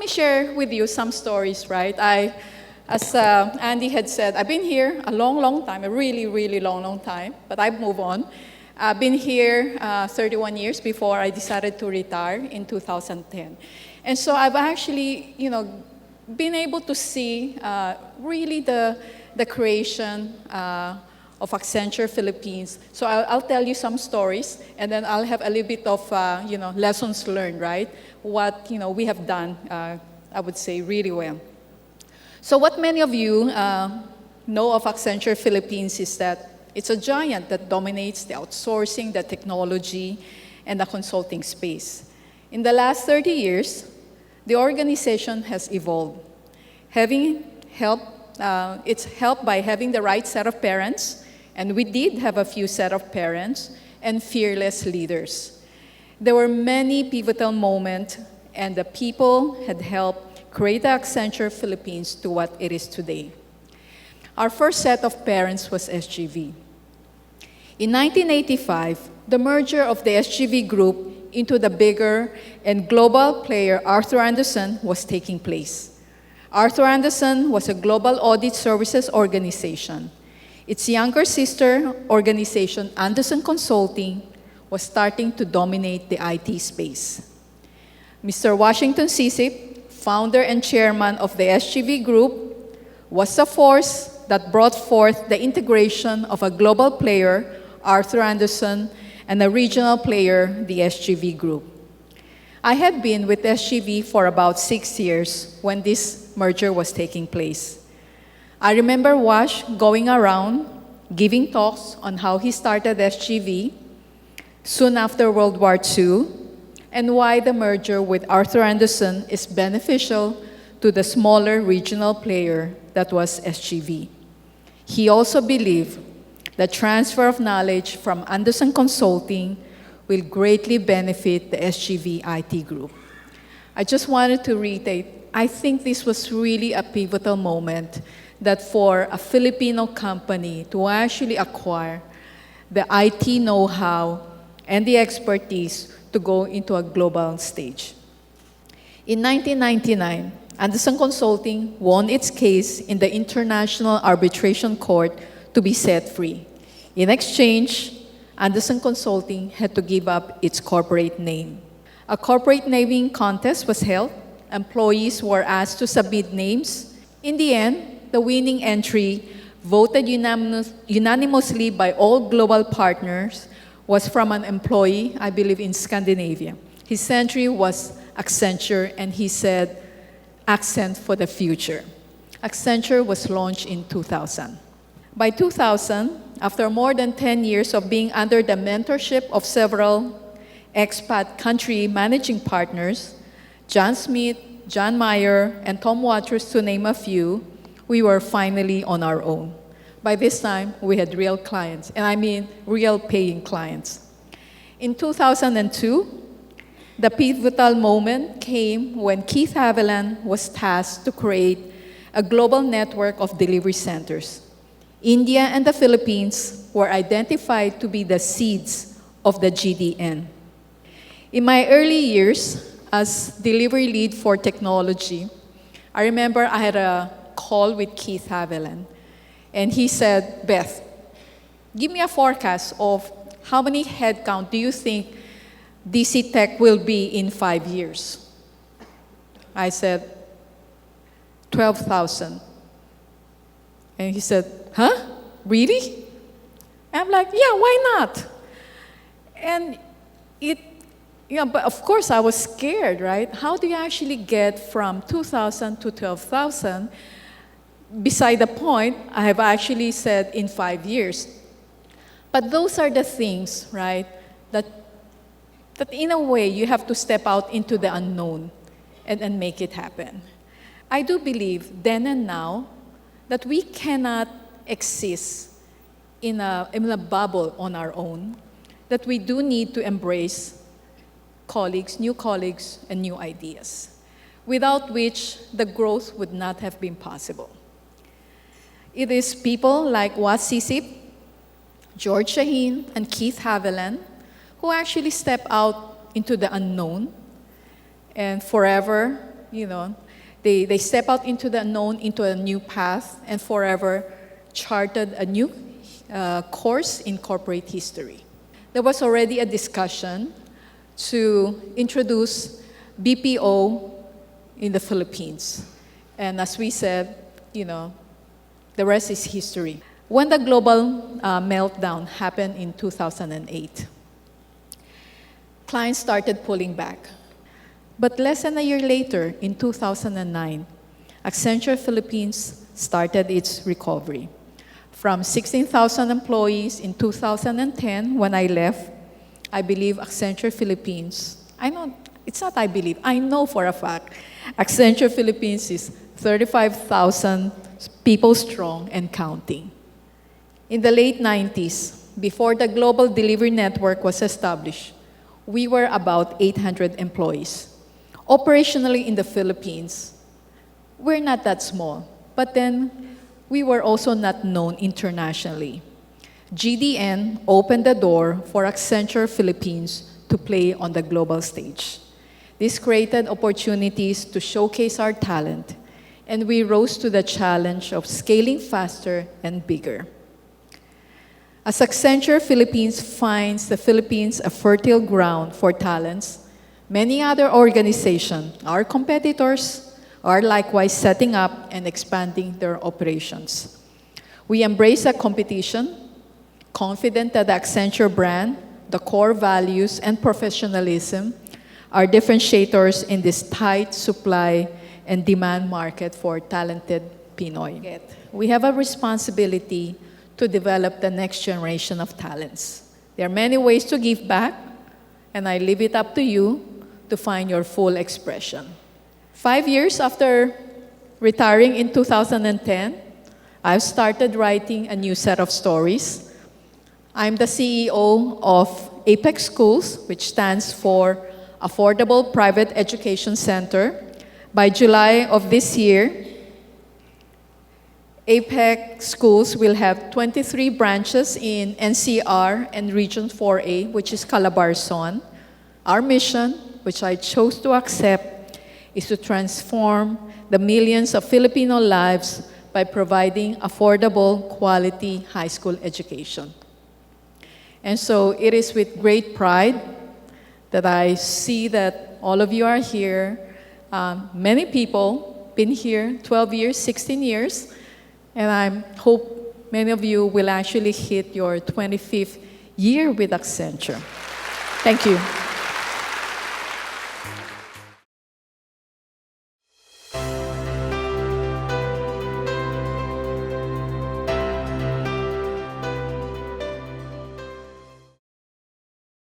share with you some stories, right? As Andy had said, I've been here a long, long time, a really, really long, long time, but I've moved on. I've been here 31 years before I decided to retire in 2010. And so I've actually, been able to see really the creation of Accenture Philippines. So I'll tell you some stories, and then I'll have a little bit of, lessons learned, right? What, we have done, I would say, really well. So what many of you know of Accenture Philippines is that it's a giant that dominates the outsourcing, the technology, and the consulting space. In the last 30 years, the organization has evolved. It's helped by having the right set of parents, and we did have a few set of parents, and fearless leaders. There were many pivotal moments, and the people had helped create the Accenture Philippines to what it is today. Our first set of parents was SGV. In 1985, the merger of the SGV Group into the bigger and global player Arthur Andersen was taking place. Arthur Andersen was a global audit services organization. Its younger sister organization, Andersen Consulting, was starting to dominate the IT space. Mr. Washington Sisip, founder and chairman of the SGV Group, was the force that brought forth the integration of a global player, Arthur Andersen, and a regional player, the SGV Group. I had been with SGV for about 6 years when this merger was taking place. I remember Wash going around, giving talks on how he started SGV soon after World War II, and why the merger with Arthur Andersen is beneficial to the smaller regional player that was SGV. He also believed the transfer of knowledge from Andersen Consulting will greatly benefit the SGV IT group. I just wanted to reiterate, I think this was really a pivotal moment that for a Filipino company to actually acquire the IT know-how and the expertise to go into a global stage. In 1999, Andersen Consulting won its case in the International Arbitration Court to be set free. In exchange, Andersen Consulting had to give up its corporate name. A corporate naming contest was held. Employees were asked to submit names. In the end, the winning entry, voted unanimously by all global partners, was from an employee, I believe, in Scandinavia. His entry was Accenture, and he said, "Accent for the future." Accenture was launched in 2000. By 2000, after more than 10 years of being under the mentorship of several expat country managing partners, John Smith, John Meyer, and Tom Waters, to name a few, we were finally on our own. By this time, we had real clients, and I mean real paying clients. In 2002, the pivotal moment came when Keith Haviland was tasked to create a global network of delivery centers. India and the Philippines were identified to be the seeds of the GDN. In my early years as delivery lead for technology, I remember I had a call with Keith Haviland. And he said, "Beth, give me a forecast of how many headcount do you think DC Tech will be in 5 years?" I said, 12,000. And he said, "Huh? Really?" I'm like, "Yeah, why not?" And but of course I was scared, right? How do you actually get from 2,000 to 12,000? Beside the point, I have actually said in 5 years. But those are the things, right, that in a way you have to step out into the unknown and make it happen. I do believe then and now that we cannot exist in a bubble on our own, that we do need to embrace new colleagues, and new ideas, without which the growth would not have been possible. It is people like Wat Sisip, George Shaheen, and Keith Haviland who actually step out into the unknown and forever they step out into the unknown, into a new path, and forever charted a new course in corporate history. There was already a discussion to introduce BPO in the Philippines. And as we said, the rest is history. When the global meltdown happened in 2008, clients started pulling back. But less than a year later, in 2009, Accenture Philippines started its recovery. From 16,000 employees in 2010, when I left, I believe Accenture Philippines, I know for a fact, Accenture Philippines is 35,000 people strong and counting. In the late 90s, before the global delivery network was established, we were about 800 employees. Operationally in the Philippines, we're not that small, but then we were also not known internationally. GDN opened the door for Accenture Philippines to play on the global stage. This created opportunities to showcase our talent, and we rose to the challenge of scaling faster and bigger. As Accenture Philippines finds the Philippines a fertile ground for talents, many other organizations, our competitors, are likewise setting up and expanding their operations. We embrace a competition, confident that the Accenture brand, the core values, and professionalism are differentiators in this tight supply and demand market for talented Pinoy. We have a responsibility to develop the next generation of talents. There are many ways to give back, and I leave it up to you to find your full expression. 5 years after retiring in 2010, I've started writing a new set of stories. I'm the CEO of APEX Schools, which stands for Affordable Private Education Center. By July of this year, APEX Schools will have 23 branches in NCR and Region 4A, which is Calabarzon. Our mission, which I chose to accept, is to transform the millions of Filipino lives by providing affordable, quality high school education. And so it is with great pride that I see that all of you are here. Many people been here 12 years, 16 years, and I hope many of you will actually hit your 25th year with Accenture. Thank you.